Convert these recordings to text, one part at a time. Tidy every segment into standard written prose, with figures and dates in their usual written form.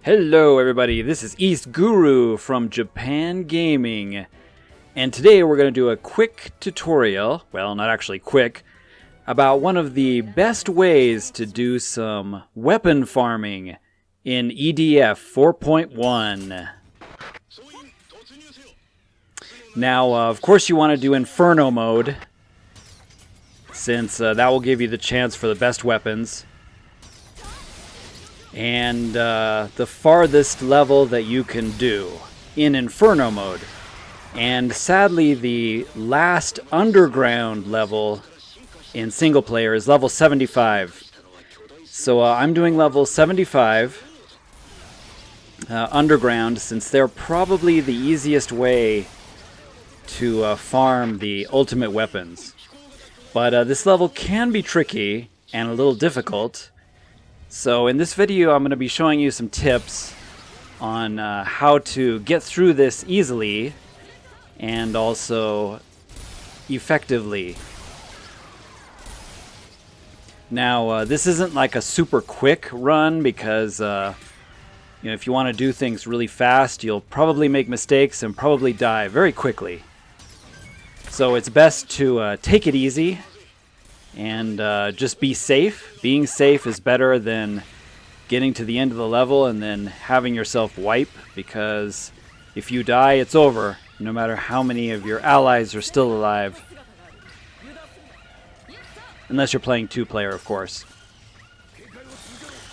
Hello everybody, this is YSGuru from Japan Gaming, and today we're going to do a quick tutorial, well not actually quick, about one of the best ways to do some weapon farming in EDF 4.1. Now of course you want to do Inferno mode, since that will give you the chance for the best weapons. And the farthest level that you can do in Inferno mode. And sadly, the last underground level in single player is level 75. So I'm doing level 75 underground, since they're probably the easiest way to farm the ultimate weapons. But this level can be tricky and a little difficult. So in this video I'm going to be showing you some tips on how to get through this easily and also effectively. Now this isn't like a super quick run, because if you want to do things really fast you'll probably make mistakes and probably die very quickly. So it's best to take it easy and just be safe. Being safe is better than getting to the end of the level and then having yourself wipe, because if you die, it's over, no matter how many of your allies are still alive. Unless you're playing two-player, of course.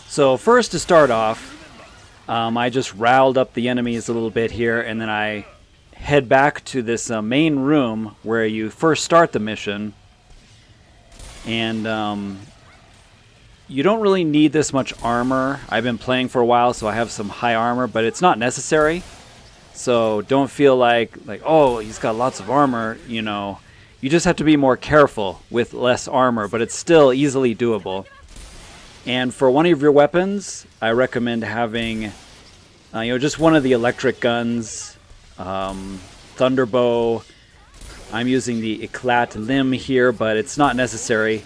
So first, to start off, I just riled up the enemies a little bit here, and then I head back to this main room where you first start the mission. And you don't really need this much armor. I've been playing for a while, so I have some high armor, but it's not necessary. So don't feel like oh, he's got lots of armor, you know. You just have to be more careful with less armor, but it's still easily doable. And for one of your weapons, I recommend having just one of the electric guns, Thunderbow. I'm using the Eclat Limb here, but it's not necessary.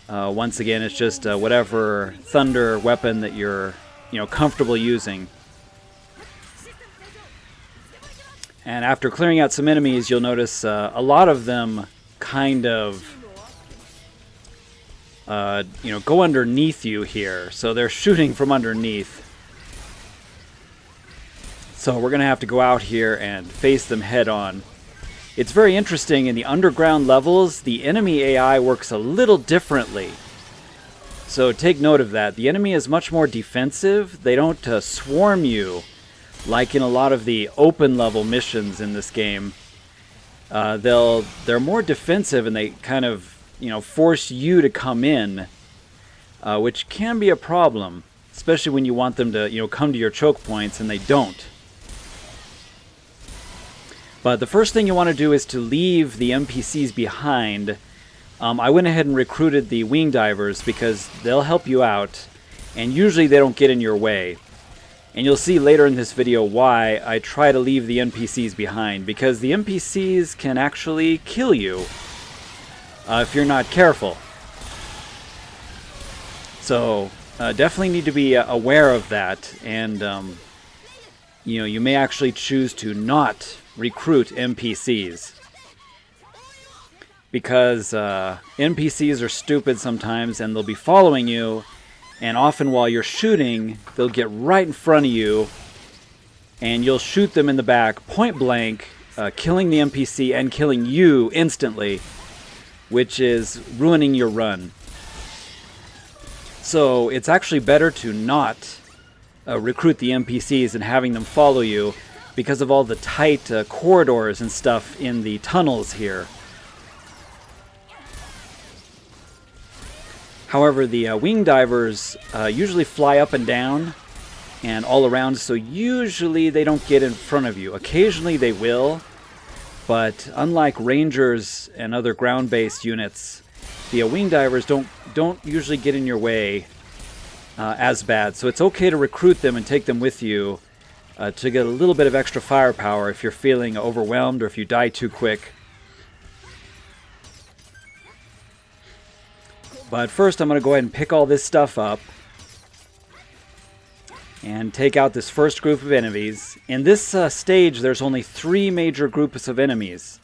Once again, it's just whatever thunder weapon that you're comfortable using. And after clearing out some enemies, you'll notice a lot of them kind of go underneath you here. So they're shooting from underneath. So we're going to have to go out here and face them head on. It's very interesting, in the underground levels, the enemy AI works a little differently. So take note of that. The enemy is much more defensive. They don't swarm you like in a lot of the open level missions in this game. They're more defensive, and they kind of force you to come in, which can be a problem, especially when you want them to come to your choke points and they don't. But the first thing you want to do is to leave the NPCs behind. I went ahead and recruited the wing divers because they'll help you out, and usually they don't get in your way. And you'll see later in this video why I try to leave the NPCs behind, because the NPCs can actually kill you if you're not careful. So definitely need to be aware of that, and you may actually choose to not recruit NPCs, because NPCs are stupid sometimes, and they'll be following you, and often while you're shooting they'll get right in front of you and you'll shoot them in the back point blank, killing the NPC and killing you instantly, which is ruining your run. So it's actually better to not recruit the NPCs and having them follow you, because of all the tight corridors and stuff in the tunnels here. However, the wing divers usually fly up and down and all around, so usually they don't get in front of you. Occasionally they will, but unlike rangers and other ground-based units, the wing divers don't usually get in your way as bad. So it's okay to recruit them and take them with you to get a little bit of extra firepower if you're feeling overwhelmed or if you die too quick. But first I'm going to go ahead and pick all this stuff up. and take out this first group of enemies. In this stage, there's only 3 major groups of enemies,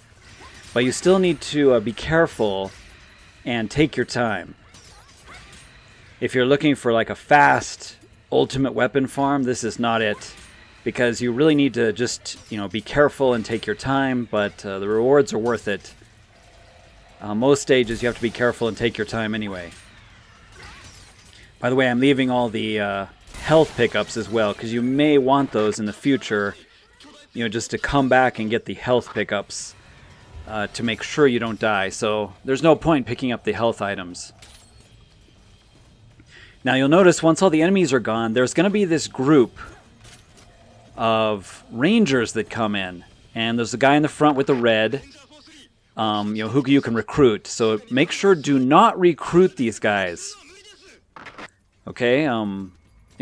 but you still need to be careful and take your time. If you're looking for like a fast ultimate weapon farm, this is not it, because you really need to just, be careful and take your time, but the rewards are worth it. Most stages you have to be careful and take your time anyway. By the way, I'm leaving all the health pickups as well, because you may want those in the future, just to come back and get the health pickups to make sure you don't die. So there's no point picking up the health items. Now you'll notice once all the enemies are gone, there's going to be this group of rangers that come in. And there's a guy in the front with the red, who you can recruit. So make sure do not recruit these guys. Okay,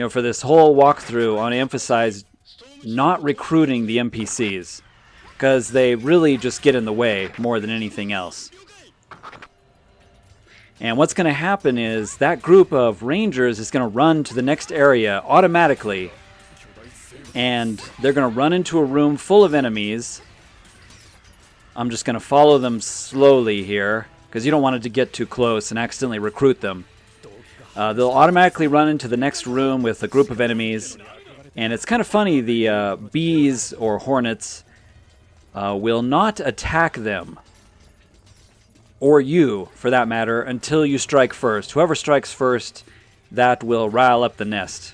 for this whole walkthrough, I want to emphasize not recruiting the NPCs, because they really just get in the way more than anything else. And what's going to happen is that group of rangers is going to run to the next area automatically, and they're going to run into a room full of enemies. I'm just going to follow them slowly here, because you don't want it to get too close and accidentally recruit them. They'll automatically run into the next room with a group of enemies, and it's kind of funny, the bees or hornets will not attack them, or you for that matter, until you strike first. Whoever strikes first, that will rile up the nest.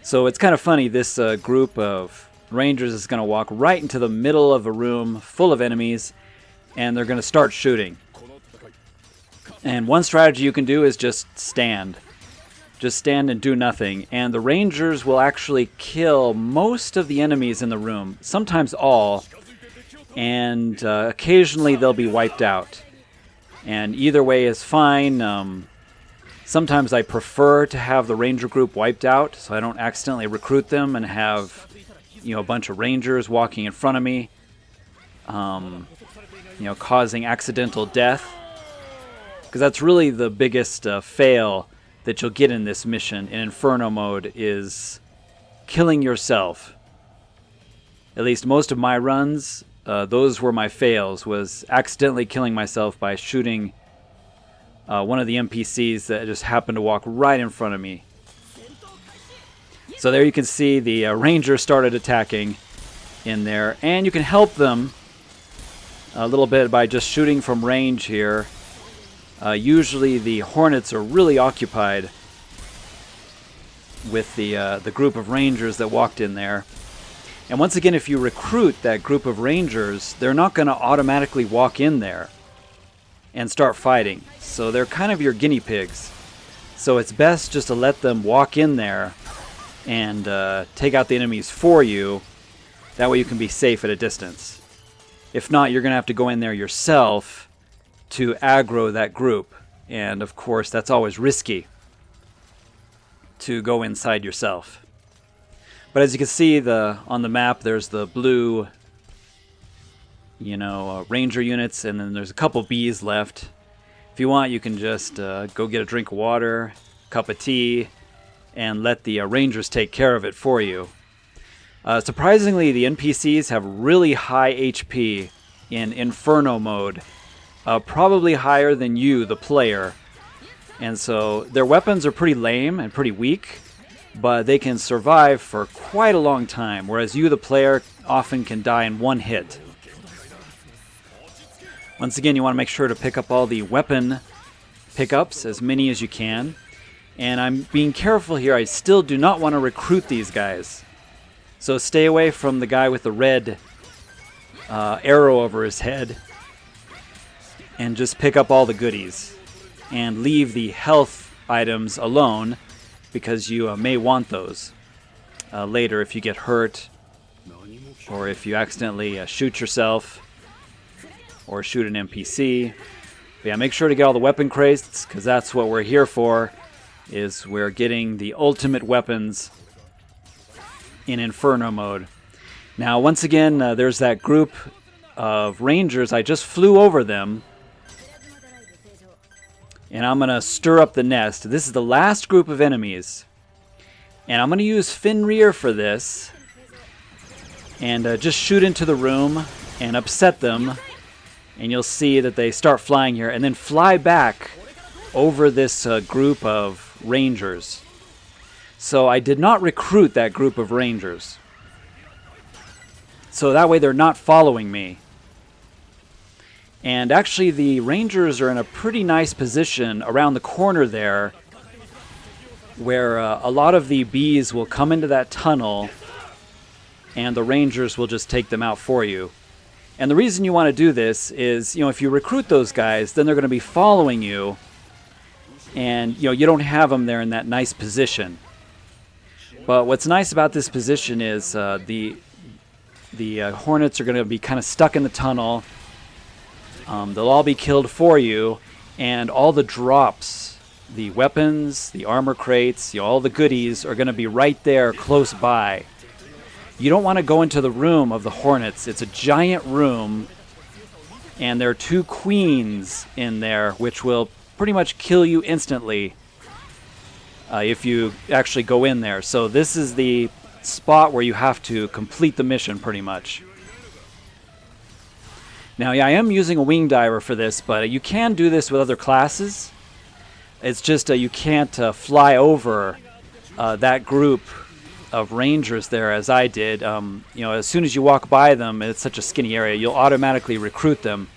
So it's kind of funny, this group of rangers is going to walk right into the middle of a room full of enemies, and they're going to start shooting. And one strategy you can do is just stand. Just stand and do nothing. And the rangers will actually kill most of the enemies in the room. Sometimes all. And occasionally they'll be wiped out. And either way is fine. Sometimes I prefer to have the ranger group wiped out, so I don't accidentally recruit them and have a bunch of rangers walking in front of me, causing accidental death. Because that's really the biggest fail that you'll get in this mission in Inferno mode, is killing yourself. At least most of my runs, those were my fails, was accidentally killing myself by shooting one of the NPCs that just happened to walk right in front of me. So there you can see the ranger started attacking in there, and you can help them a little bit by just shooting from range here. Usually the hornets are really occupied with the group of rangers that walked in there. And once again, if you recruit that group of rangers, they're not going to automatically walk in there and start fighting. So they're kind of your guinea pigs. So it's best just to let them walk in there and take out the enemies for you. That way you can be safe at a distance. If not, you're going to have to go in there yourself to aggro that group, and of course that's always risky to go inside yourself. But as you can see, on the map there's the blue ranger units, and then there's a couple bees left. If you want, you can just go get a drink of water, cup of tea, and let the rangers take care of it for you. Surprisingly, the NPCs have really high HP in Inferno mode. Probably higher than you, the player. And so their weapons are pretty lame and pretty weak, but they can survive for quite a long time, whereas you, the player, often can die in one hit. Once again, you want to make sure to pick up all the weapon pickups, as many as you can. And I'm being careful here, I still do not want to recruit these guys. So stay away from the guy with the red arrow over his head, and just pick up all the goodies and leave the health items alone, because you may want those later if you get hurt, or if you accidentally shoot yourself or shoot an NPC. But yeah, make sure to get all the weapon crates, because that's what we're here for, is we're getting the ultimate weapons in Inferno mode. Now once again, there's that group of rangers. I just flew over them, and I'm going to stir up the nest. This is the last group of enemies. And I'm going to use Fenrir for this. And just shoot into the room and upset them. And you'll see that they start flying here. And then fly back over this group of rangers. So I did not recruit that group of rangers. So that way they're not following me. And actually the rangers are in a pretty nice position around the corner there, where a lot of the bees will come into that tunnel and the rangers will just take them out for you. And the reason you want to do this is, if you recruit those guys, then they're going to be following you, and you don't have them there in that nice position. But what's nice about this position is the hornets are going to be kind of stuck in the tunnel. They'll all be killed for you, and all the drops, the weapons, the armor crates, all the goodies are going to be right there close by. You don't want to go into the room of the hornets. It's a giant room, and there are 2 queens in there, which will pretty much kill you instantly if you actually go in there. So this is the spot where you have to complete the mission pretty much. Now, yeah, I am using a wing diver for this, but you can do this with other classes. It's just you can't fly over that group of rangers there as I did. As soon as you walk by them, it's such a skinny area, you'll automatically recruit them.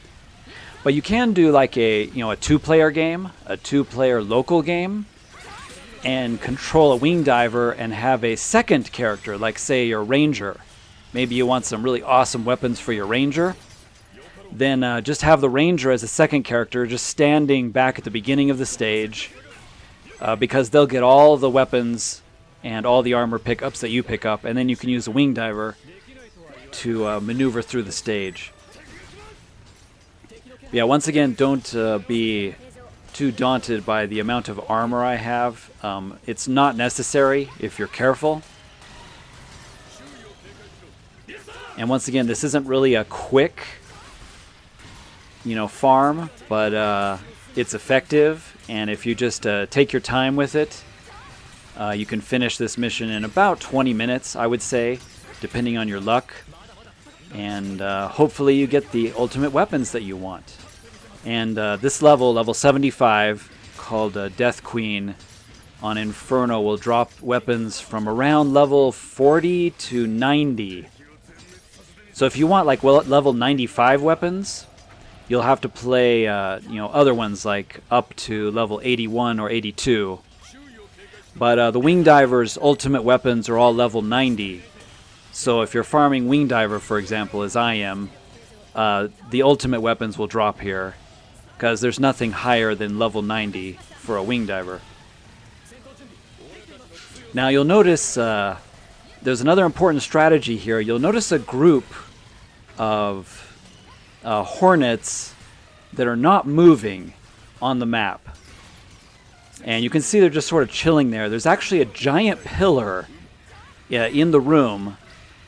But you can do like a 2-player game, a 2-player local game, and control a wing diver and have a second character, like say your ranger. Maybe you want some really awesome weapons for your ranger. Then just have the ranger as a second character, just standing back at the beginning of the stage, because they'll get all the weapons and all the armor pickups that you pick up, and then you can use a wing diver to maneuver through the stage. Yeah, once again, don't be too daunted by the amount of armor I have. It's not necessary if you're careful. And once again, this isn't really a quick farm, but it's effective, and if you just take your time with it, you can finish this mission in about 20 minutes, I would say, depending on your luck, and hopefully you get the ultimate weapons that you want. And this level 75, called Death Queen on Inferno, will drop weapons from around level 40 to 90. So if you want like level 95 weapons, you'll have to play other ones like up to level 81 or 82. But the wing diver's ultimate weapons are all level 90. So if you're farming wing diver, for example, as I am, the ultimate weapons will drop here, because there's nothing higher than level 90 for a wing diver. Now you'll notice there's another important strategy here. You'll notice a group of hornets that are not moving on the map. And you can see they're just sort of chilling there. There's actually a giant pillar in the room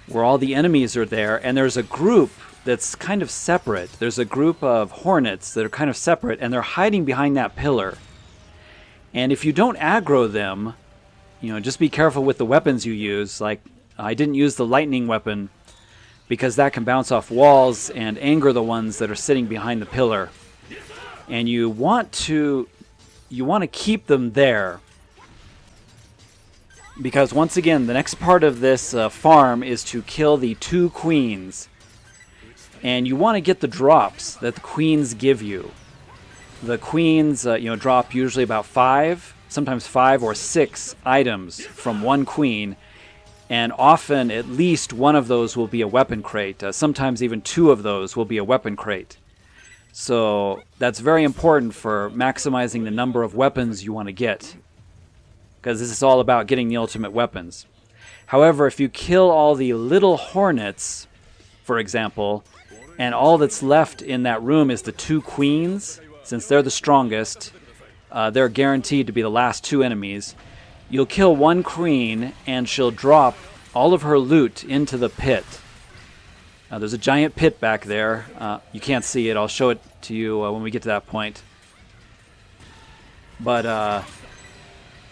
where all the enemies are there, and there's a group that's kind of separate. There's a group of hornets that are kind of separate, and they're hiding behind that pillar. And if you don't aggro them, just be careful with the weapons you use. Like, I didn't use the lightning weapon because that can bounce off walls and anger the ones that are sitting behind the pillar. And you want to keep them there, because once again, the next part of this farm is to kill the 2 queens, and you want to get the drops that the queens give you. The queens drop usually about 5, sometimes 5 or 6 items from one queen, and often at least one of those will be a weapon crate. Sometimes even 2 of those will be a weapon crate. So that's very important for maximizing the number of weapons you want to get, because this is all about getting the ultimate weapons. However, if you kill all the little hornets, for example, and all that's left in that room is the 2 queens, since they're the strongest, they're guaranteed to be the last 2 enemies, you'll kill one queen and she'll drop all of her loot into the pit. There's a giant pit back there. You can't see it. I'll show it to you when we get to that point. But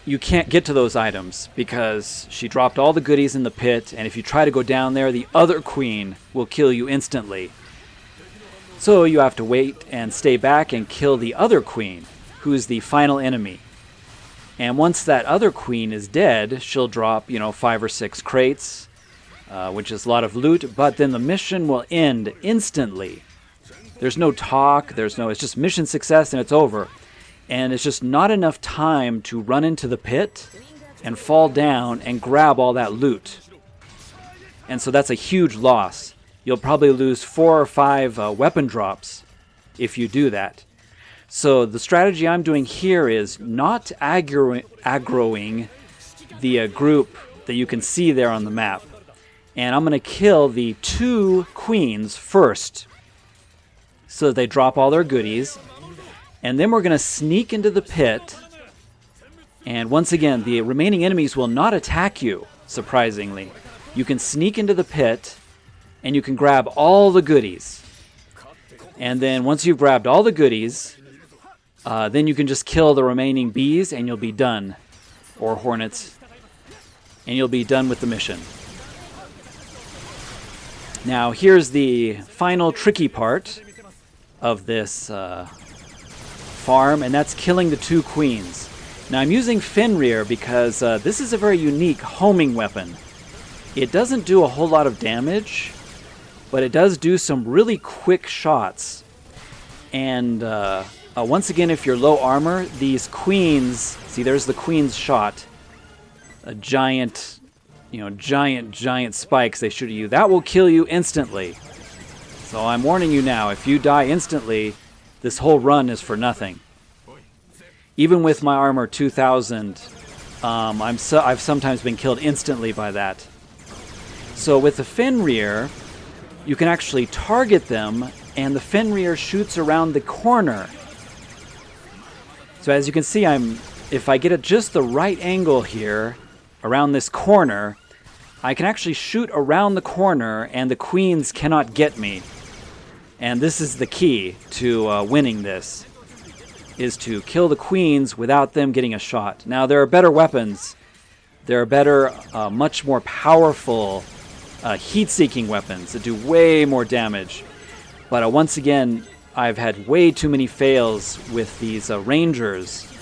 you can't get to those items because she dropped all the goodies in the pit, and if you try to go down there, the other queen will kill you instantly. So you have to wait and stay back and kill the other queen, who's the final enemy. And once that other queen is dead, she'll drop, 5 or 6 crates, which is a lot of loot, but then the mission will end instantly. There's no talk, it's just mission success and it's over. And it's just not enough time to run into the pit and fall down and grab all that loot. And so that's a huge loss. You'll probably lose 4 or 5 weapon drops if you do that. So the strategy I'm doing here is not aggroing the group that you can see there on the map. And I'm going to kill the 2 queens first, so that they drop all their goodies. And then we're going to sneak into the pit. And once again, the remaining enemies will not attack you, surprisingly. You can sneak into the pit, and you can grab all the goodies. And then once you've grabbed all the goodies, then you can just kill the remaining bees, and you'll be done. Or hornets. And you'll be done with the mission. Now, here's the final tricky part of this farm, and that's killing the 2 queens. Now I'm using Fenrir because this is a very unique homing weapon. It doesn't do a whole lot of damage, but it does do some really quick shots. And once again, if you're low armor, these queens, see there's the queen's shot, a giant, giant spikes they shoot at you. That will kill you instantly. So I'm warning you now, if you die instantly, this whole run is for nothing. Even with my armor 2000, I've sometimes been killed instantly by that. So with the Fenrir, you can actually target them, and the Fenrir shoots around the corner. So as you can see, if I get at just the right angle here, around this corner, I can actually shoot around the corner, and the queens cannot get me. And this is the key to winning this, is to kill the queens without them getting a shot. Now, there are better weapons. There are better, much more powerful heat-seeking weapons that do way more damage. But once again, I've had way too many fails with these rangers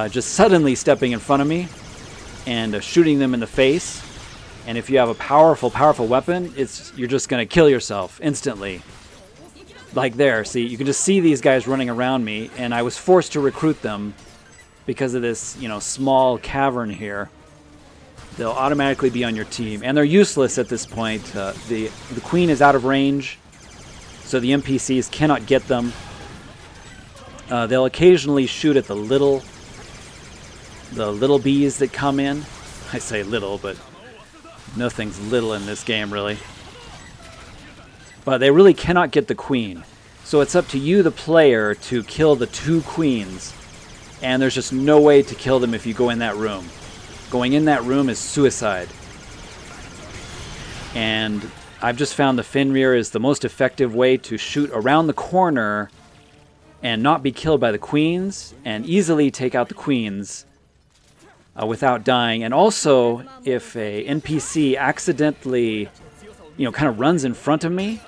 just suddenly stepping in front of me and shooting them in the face. And if you have a powerful weapon, you're just going to kill yourself instantly. Like there, see, you can just see these guys running around me, and I was forced to recruit them because of this, small cavern here. They'll automatically be on your team, and they're useless at this point. The queen is out of range, so the NPCs cannot get them. They'll occasionally shoot at the little bees that come in. I say little, but nothing's little in this game, really. But they really cannot get the queen. So it's up to you, the player, to kill the 2 queens. And there's just no way to kill them if you go in that room. Going in that room is suicide. And I've just found the Fenrir is the most effective way to shoot around the corner and not be killed by the queens, and easily take out the queens without dying. And also, if a NPC accidentally, kind of runs in front of me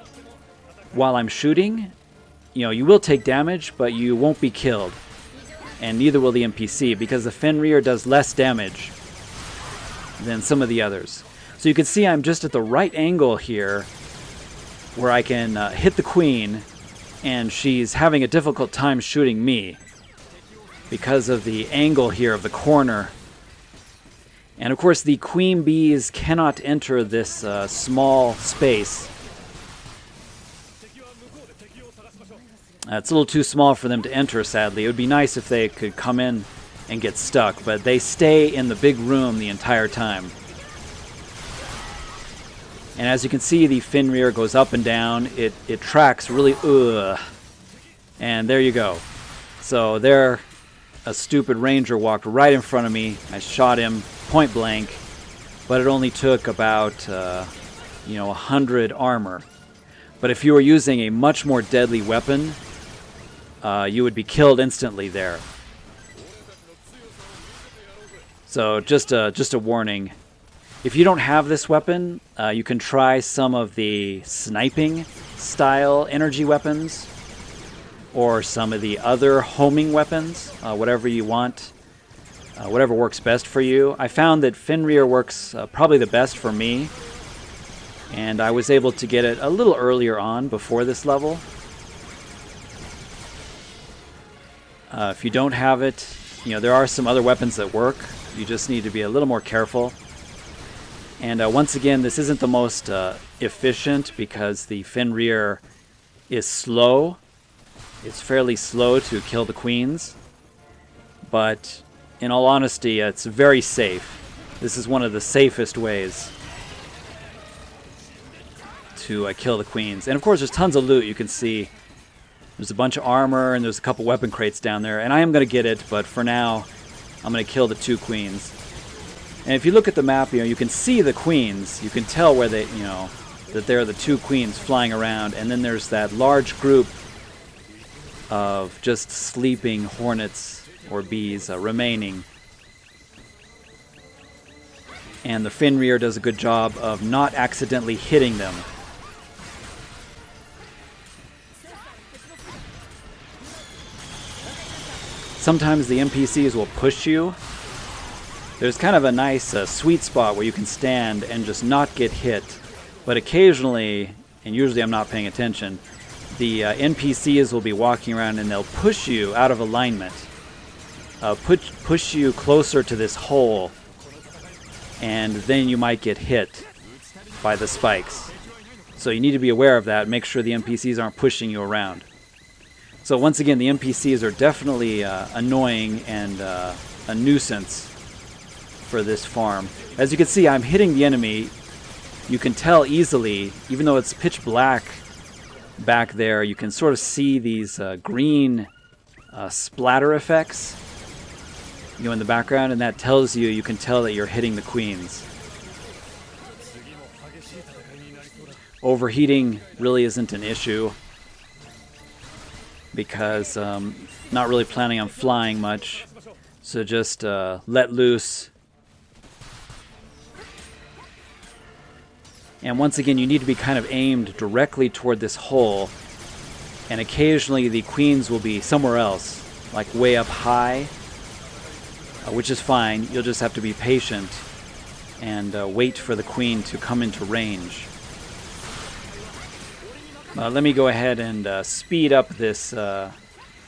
while I'm shooting, you will take damage, but you won't be killed. And neither will the NPC, because the Fenrir does less damage than some of the others. So you can see I'm just at the right angle here where I can hit the queen, and she's having a difficult time shooting me because of the angle here of the corner. And of course the queen bees cannot enter this small space. It's a little too small for them to enter, sadly. It would be nice if they could come in and get stuck, but they stay in the big room the entire time. And as you can see, the Fenrir goes up and down. It tracks really, and there you go. So there, a stupid ranger walked right in front of me. I shot him point blank, but it only took about 100 armor. But if you were using a much more deadly weapon, you would be killed instantly there. So just a warning. If you don't have this weapon, you can try some of the sniping style energy weapons or some of the other homing weapons, whatever you want, whatever works best for you. I found that Fenrir works probably the best for me, and I was able to get it a little earlier on before this level. If you don't have it, there are some other weapons that work. You just need to be a little more careful. And once again, this isn't the most efficient because the Fenrir is slow. It's fairly slow to kill the queens. But in all honesty, it's very safe. This is one of the safest ways to kill the queens. And of course, there's tons of loot. You can see there's a bunch of armor and there's a couple weapon crates down there. And I am going to get it, but for now, I'm going to kill the 2 queens. And if you look at the map, you can see the queens. You can tell where they, that they're the 2 queens flying around. And then there's that large group of just sleeping hornets or bees remaining. And the Fenrir does a good job of not accidentally hitting them. Sometimes the NPCs will push you. There's kind of a nice sweet spot where you can stand and just not get hit. But occasionally, and usually I'm not paying attention, the NPCs will be walking around and they'll push you out of alignment. Push you closer to this hole, and then you might get hit by the spikes. So you need to be aware of that. Make sure the NPCs aren't pushing you around. So once again, the NPCs are definitely annoying and a nuisance for this farm. As you can see, I'm hitting the enemy. You can tell easily, even though it's pitch black back there, you can sort of see these green splatter effects in the background, and that tells you can tell that you're hitting the queens. Overheating really isn't an issue because not really planning on flying much, so just let loose. And once again, you need to be kind of aimed directly toward this hole, and occasionally the queens will be somewhere else, like way up high, which is fine. You'll just have to be patient and wait for the queen to come into range. Let me go ahead and speed up this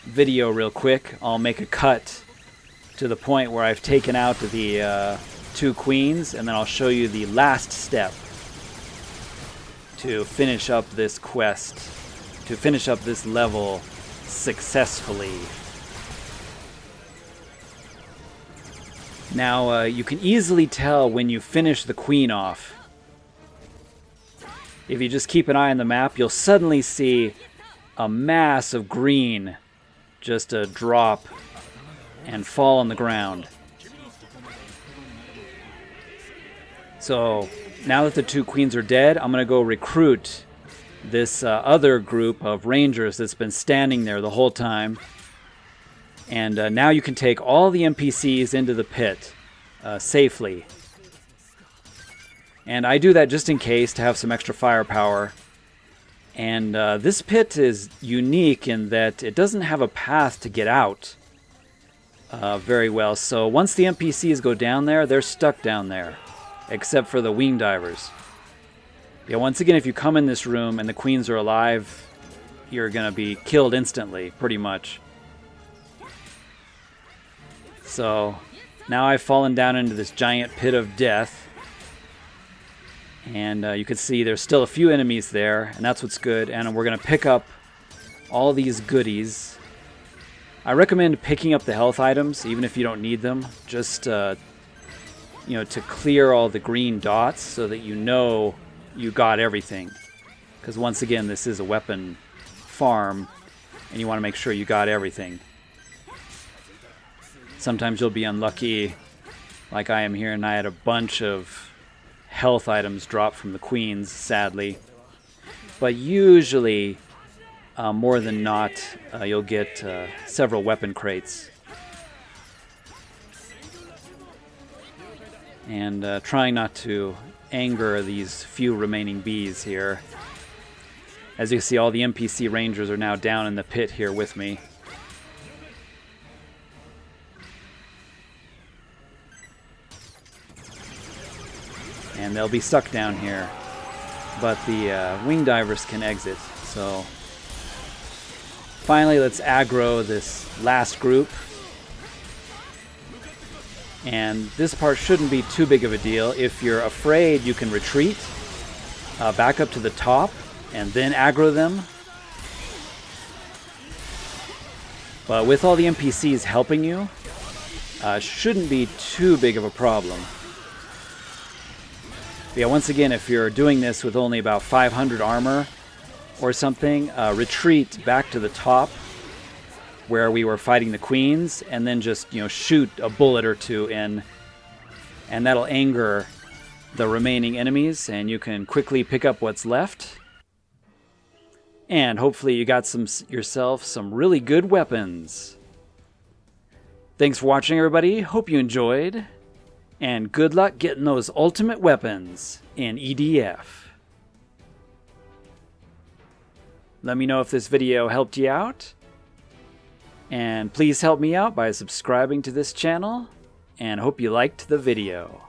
video real quick. I'll make a cut to the point where I've taken out the 2 queens, and then I'll show you the last step to finish up this quest, to finish up this level successfully. Now, you can easily tell when you finish the queen off. If you just keep an eye on the map, you'll suddenly see a mass of green just drop and fall on the ground. So now that the 2 queens are dead, I'm going to go recruit this other group of rangers that's been standing there the whole time. And now you can take all the NPCs into the pit safely. And I do that just in case, to have some extra firepower. And this pit is unique in that it doesn't have a path to get out very well. So once the NPCs go down there, they're stuck down there, except for the wing divers. Yeah, once again, if you come in this room and the queens are alive, you're going to be killed instantly, pretty much. So now I've fallen down into this giant pit of death. And you can see there's still a few enemies there, and that's what's good. And we're going to pick up all these goodies. I recommend picking up the health items, even if you don't need them, just to clear all the green dots so that you got everything. Because once again, this is a weapon farm, and you want to make sure you got everything. Sometimes you'll be unlucky, like I am here, and I had a bunch of health items drop from the queens, sadly. But usually, more than not, you'll get several weapon crates. and trying not to anger these few remaining bees here. As you can see, all the NPC rangers are now down in the pit here with me. And they'll be stuck down here. But the wing divers can exit. So finally, let's aggro this last group. And this part shouldn't be too big of a deal. If you're afraid, you can retreat back up to the top and then aggro them. But with all the NPCs helping you, shouldn't be too big of a problem. But yeah, once again, if you're doing this with only about 500 armor or something, retreat back to the top where we were fighting the queens, and then just, you know, shoot a bullet or two in, and that'll anger the remaining enemies, and you can quickly pick up what's left. And hopefully you got yourself some really good weapons. Thanks for watching, everybody. Hope you enjoyed, and good luck getting those ultimate weapons in EDF. Let me know if this video helped you out. And please help me out by subscribing to this channel, and hope you liked the video.